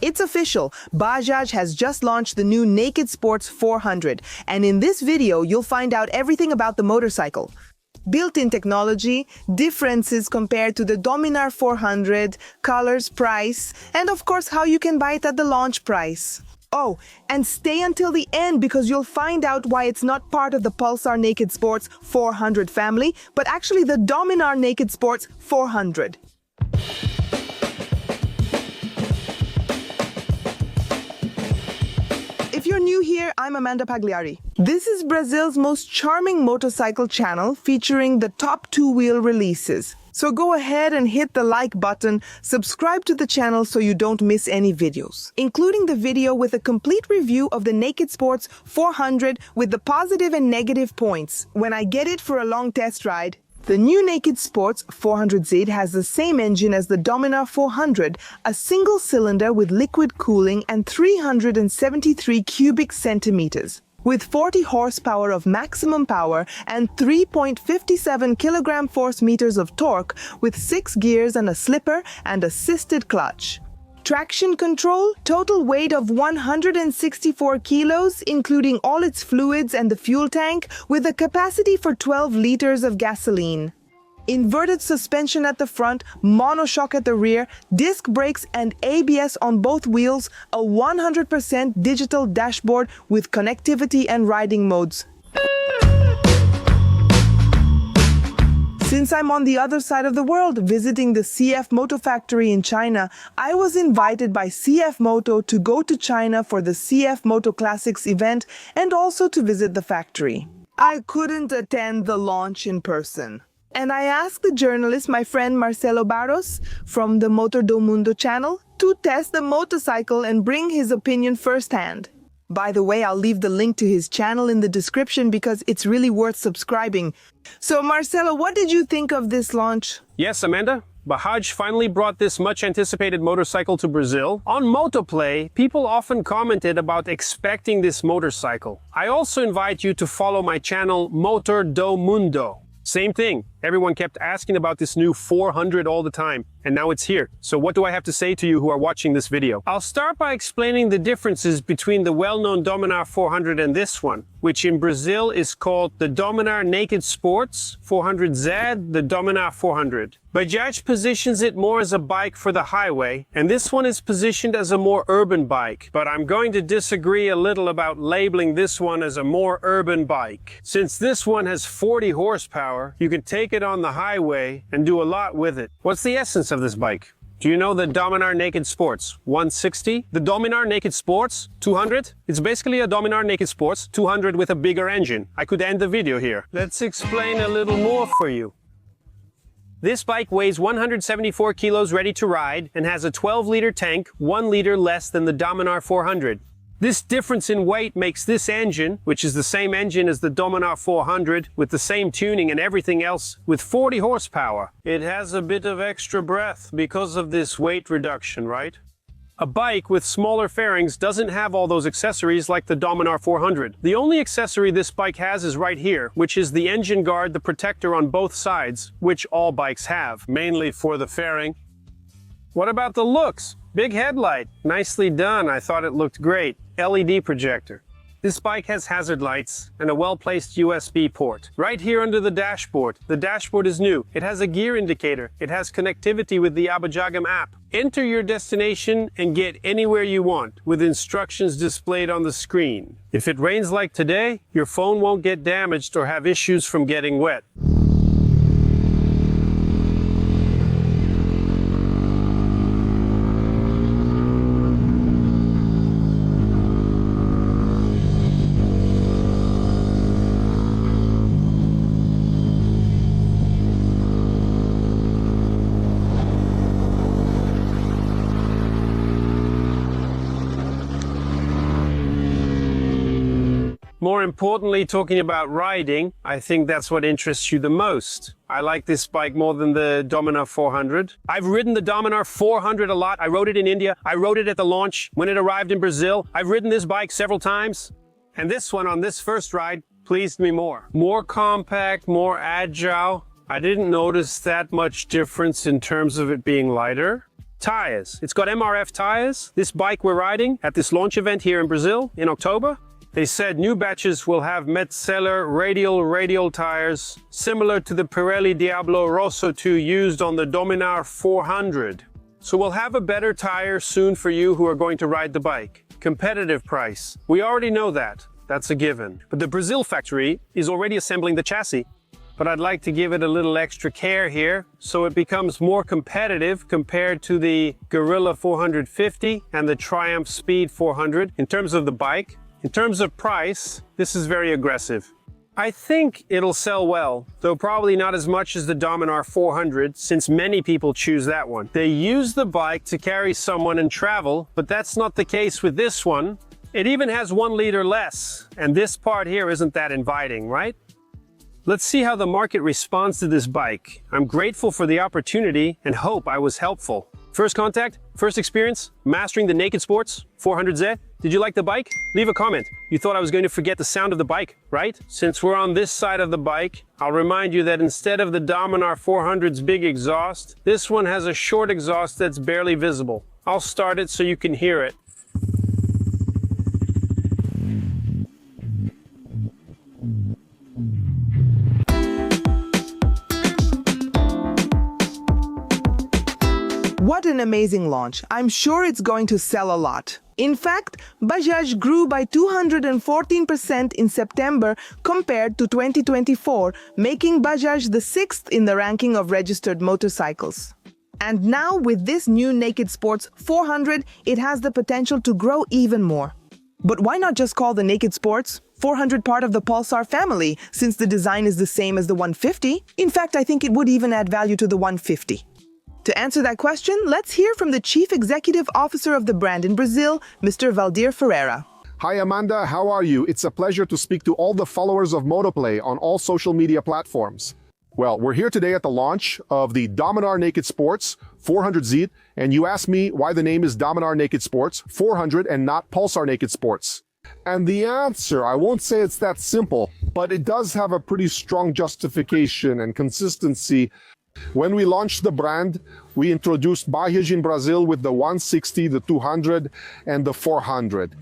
It's official, Bajaj has just launched the new Naked Sports 400, and in this video you'll find out everything about the motorcycle. Built-in technology, differences compared to the Dominar 400, colors, price, and of course how you can buy it at the launch price. Oh, and stay until the end because you'll find out why it's not part of the Pulsar Naked Sports 400 family, but actually the Dominar Naked Sports 400. If you're new here, I'm Amanda Pagliari. This is Brazil's most charming motorcycle channel featuring the top two-wheel releases. So go ahead and hit the like button, subscribe to the channel so you don't miss any videos, including the video with a complete review of the Naked Sports 400 with the positive and negative points when I get it for a long test ride. The new Naked Sports 400Z has the same engine as the Dominar 400, a single cylinder with liquid cooling and 373 cubic centimeters. With 40 horsepower of maximum power and 3.57 kilogram force meters of torque, with 6 gears and a slipper and assisted clutch. Traction control, total weight of 164 kilos, including all its fluids and the fuel tank, with a capacity for 12 liters of gasoline. Inverted suspension at the front, monoshock at the rear, disc brakes and ABS on both wheels, a 100% digital dashboard with connectivity and riding modes. Since I'm on the other side of the world visiting the CF Moto factory in China, I was invited by CF Moto to go to China for the CF Moto Classics event and also to visit the factory. I couldn't attend the launch in person. And I asked the journalist, my friend Marcelo Barros, from the Motor do Mundo channel, to test the motorcycle and bring his opinion firsthand. By the way, I'll leave the link to his channel in the description because it's really worth subscribing. So Marcelo, what did you think of this launch? Yes, Amanda. Bajaj finally brought this much-anticipated motorcycle to Brazil. On Motoplay, people often commented about expecting this motorcycle. I also invite you to follow my channel Motor do Mundo. Same thing. Everyone kept asking about this new 400 all the time, and now it's here. So what do I have to say to you who are watching this video? I'll start by explaining the differences between the well-known Dominar 400 and this one, which in Brazil is called the Dominar Naked Sports 400Z, the Dominar 400. Bajaj positions it more as a bike for the highway, and this one is positioned as a more urban bike. But I'm going to disagree a little about labeling this one as a more urban bike. Since this one has 40 horsepower, you can take it on the highway and do a lot with it. What's the essence of this bike? Do you know the Dominar Naked Sports 160? The Dominar Naked Sports 200? It's basically a Dominar Naked Sports 200 with a bigger engine. I could end the video here. Let's explain a little more for you. This bike weighs 174 kilos ready to ride and has a 12-liter tank, 1 liter less than the Dominar 400. This difference in weight makes this engine, which is the same engine as the Dominar 400 with the same tuning and everything else, with 40 horsepower. It has a bit of extra breath because of this weight reduction, right? A bike with smaller fairings doesn't have all those accessories like the Dominar 400. The only accessory this bike has is right here, which is the engine guard, the protector on both sides, which all bikes have, mainly for the fairing. What about the looks? Big headlight. Nicely done. I thought it looked great. LED projector. This bike has hazard lights and a well-placed USB port. Right here under the dashboard. The dashboard is new. It has a gear indicator. It has connectivity with the Abajagam app. Enter your destination and get anywhere you want with instructions displayed on the screen. If it rains like today, your phone won't get damaged or have issues from getting wet. More importantly, talking about riding, I think that's what interests you the most. I like this bike more than the Dominar 400. I've ridden the Dominar 400 a lot. I rode it in India. I rode it at the launch when it arrived in Brazil. I've ridden this bike several times. And this one on this first ride pleased me more. More compact, more agile. I didn't notice that much difference in terms of it being lighter. Tires. It's got MRF tires. This bike we're riding at this launch event here in Brazil in October. They said new batches will have Metzeler radial tires, similar to the Pirelli Diablo Rosso 2 used on the Dominar 400. So we'll have a better tire soon for you who are going to ride the bike. Competitive price. We already know that. That's a given. But the Brazil factory is already assembling the chassis. But I'd like to give it a little extra care here so it becomes more competitive compared to the Guerrilla 450 and the Triumph Speed 400 in terms of the bike. In terms of price, this is very aggressive. I think it'll sell well, though probably not as much as the Dominar 400 since many people choose that one. They use the bike to carry someone and travel, but that's not the case with this one. It even has 1 liter less, and this part here isn't that inviting, right? Let's see how the market responds to this bike. I'm grateful for the opportunity and hope I was helpful. First contact, first experience, mastering the Naked Sports 400Z. Did you like the bike? Leave a comment. You thought I was going to forget the sound of the bike, right? Since we're on this side of the bike, I'll remind you that instead of the Dominar 400's big exhaust, this one has a short exhaust that's barely visible. I'll start it so you can hear it. What an amazing launch. I'm sure it's going to sell a lot. In fact, Bajaj grew by 214% in September compared to 2024, making Bajaj the 6th in the ranking of registered motorcycles. And now with this new Naked Sports 400, it has the potential to grow even more. But why not just call the Naked Sports 400 part of the Pulsar family, since the design is the same as the 150? In fact, I think it would even add value to the 150. To answer that question, let's hear from the Chief Executive Officer of the brand in Brazil, Mr. Valdir Ferreira. Hi Amanda, how are you? It's a pleasure to speak to all the followers of Motoplay on all social media platforms. Well, we're here today at the launch of the Dominar Naked Sports 400Z, and you asked me why the name is Dominar Naked Sports 400 and not Pulsar Naked Sports. And the answer, I won't say it's that simple, but it does have a pretty strong justification and consistency. When we launched the brand, we introduced Bajaj in Brazil with the 160, the 200, and the 400.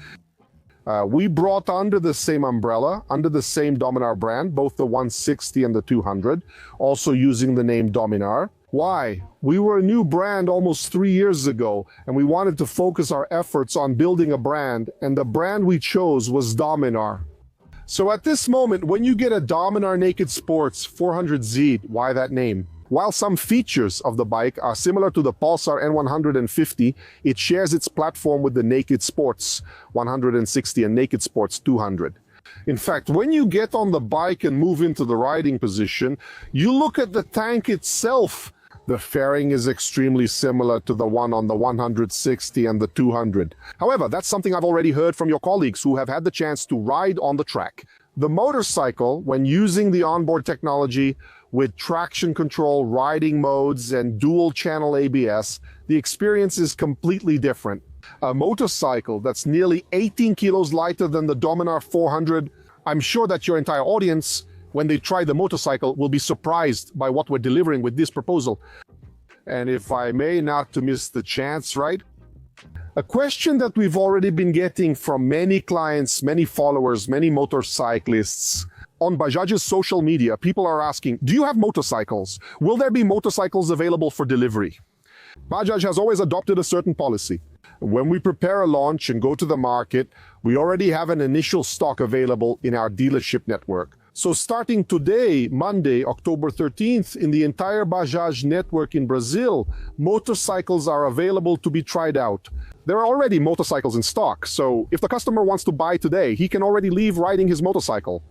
We brought under the same umbrella, under the same Dominar brand, both the 160 and the 200, also using the name Dominar. Why? We were a new brand almost 3 years ago, and we wanted to focus our efforts on building a brand, and the brand we chose was Dominar. So at this moment, when you get a Dominar Naked Sports 400Z, why that name? While some features of the bike are similar to the Pulsar N150, it shares its platform with the Naked Sports 160 and Naked Sports 200. In fact, when you get on the bike and move into the riding position, you look at the tank itself. The fairing is extremely similar to the one on the 160 and the 200. However, that's something I've already heard from your colleagues who have had the chance to ride on the track. The motorcycle, when using the onboard technology with traction control, riding modes, and dual-channel ABS, the experience is completely different. A motorcycle that's nearly 18 kilos lighter than the Dominar 400, I'm sure that your entire audience, when they try the motorcycle, will be surprised by what we're delivering with this proposal. And if I may, not to miss the chance, right? A question that we've already been getting from many clients, many followers, many motorcyclists. On Bajaj's social media, people are asking, do you have motorcycles? Will there be motorcycles available for delivery? Bajaj has always adopted a certain policy. When we prepare a launch and go to the market, we already have an initial stock available in our dealership network. So starting today, Monday, October 13th, in the entire Bajaj network in Brazil, motorcycles are available to be tried out. There are already motorcycles in stock, so if the customer wants to buy today, he can already leave riding his motorcycle.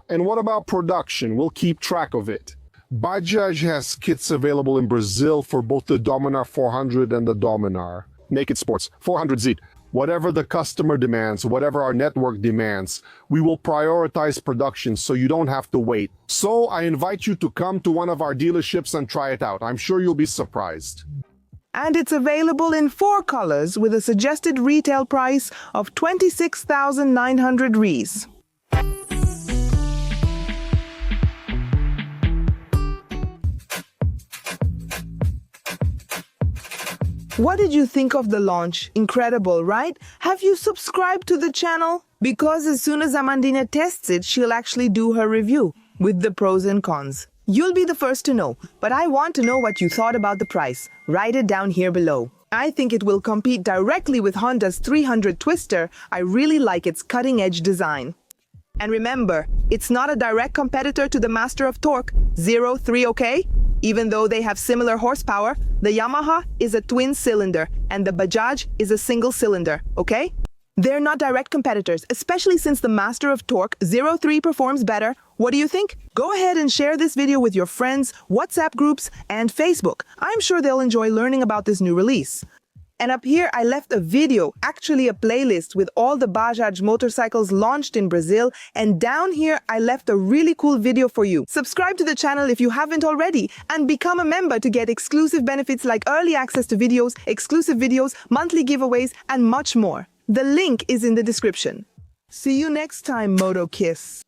And what about production? We'll keep track of it. Bajaj has kits available in Brazil for both the Dominar 400 and the Dominar Naked Sports 400Z. Whatever the customer demands, whatever our network demands, we will prioritize production so you don't have to wait. So I invite you to come to one of our dealerships and try it out. I'm sure you'll be surprised. And it's available in 4 colors with a suggested retail price of 26,900 Rs. What did you think of the launch? Incredible, right? Have you subscribed to the channel? Because as soon as Amandina tests it, she'll actually do her review with the pros and cons. You'll be the first to know, but I want to know what you thought about the price. Write it down here below. I think it will compete directly with Honda's 300 Twister. I really like its cutting-edge design. And remember, it's not a direct competitor to the Master of Torque 03, okay? Even though they have similar horsepower, the Yamaha is a twin cylinder and the Bajaj is a single cylinder, okay? They're not direct competitors, especially since the Master of Torque 03 performs better. What do you think? Go ahead and share this video with your friends, WhatsApp groups, and Facebook. I'm sure they'll enjoy learning about this new release. And up here, I left a video, actually a playlist with all the Bajaj motorcycles launched in Brazil. And down here, I left a really cool video for you. Subscribe to the channel if you haven't already and become a member to get exclusive benefits like early access to videos, exclusive videos, monthly giveaways, and much more. The link is in the description. See you next time, Moto Kiss.